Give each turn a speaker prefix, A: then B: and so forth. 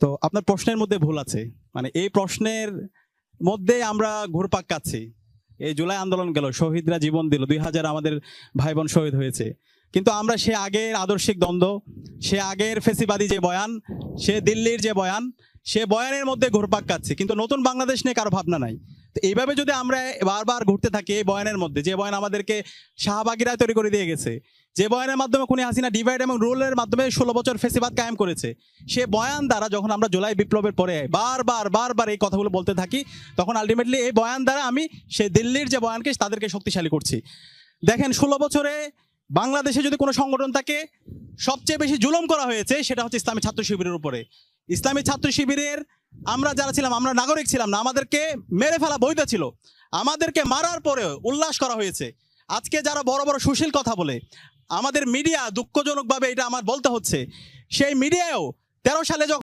A: তো আপনার প্রশ্নের মধ্যে ভুল আছে। মানে এই প্রশ্নের মধ্যে আমরা ঘুরপাক খাচ্ছি। এই জুলাই আন্দোলন গেল, শহীদরা জীবন দিল, 2000 আমাদের ভাই বোন শহীদ হয়েছে, কিন্তু আমরা সে আগের আদর্শিক দ্বন্দ্ব, সে আগের ফেসিবাদী যে বয়ান, সে দিল্লির যে বয়ান, সে বয়ানের মধ্যে ঘুরপাক খাচ্ছি, কিন্তু নতুন বাংলাদেশ নিয়ে কারো ভাবনা নাই। তো এইভাবে যদি আমরা বারবার ঘুরতে থাকি এই বয়ানের মধ্যে, যে বয়ান আমাদেরকে শাহবাগীরা তৈরি করে দিয়ে গেছে, যে বয়ানের মাধ্যমে খুনি হাসিনা ডিভাইড এবং রুলের মাধ্যমে 16 বছর ফেসিবাদ কায়েম করেছে, সে বয়ান দ্বারা যখন আমরা জুলাই বিপ্লবের পরে বারবার এই কথাগুলো বলতে থাকি, তখন আলটিমেটলি এই বয়ান দ্বারা আমি সেই দিল্লির যে বয়ানকে তাদেরকে শক্তিশালী করছি। দেখেন, 16 বছরে বাংলাদেশে যদি কোনো সংগঠন থাকে, সবচেয়ে বেশি জুলুম করা হয়েছে সেটা হচ্ছে ইসলামী ছাত্র শিবিরের উপরে। ইসলামী ছাত্র শিবিরের আমরা যারা ছিলাম, আমরা নাগরিক ছিলাম না, আমাদেরকে মেরে ফেলা বৈধ ছিল, আমাদেরকে মারার পরেও উল্লাস করা হয়েছে। আজকে যারা বড় বড় সুশীল কথা বলে, আমাদের মিডিয়া দুঃখজনকভাবে এটা আমার বলতে হচ্ছে, সেই মিডিয়ায়ও 13 সালে যখন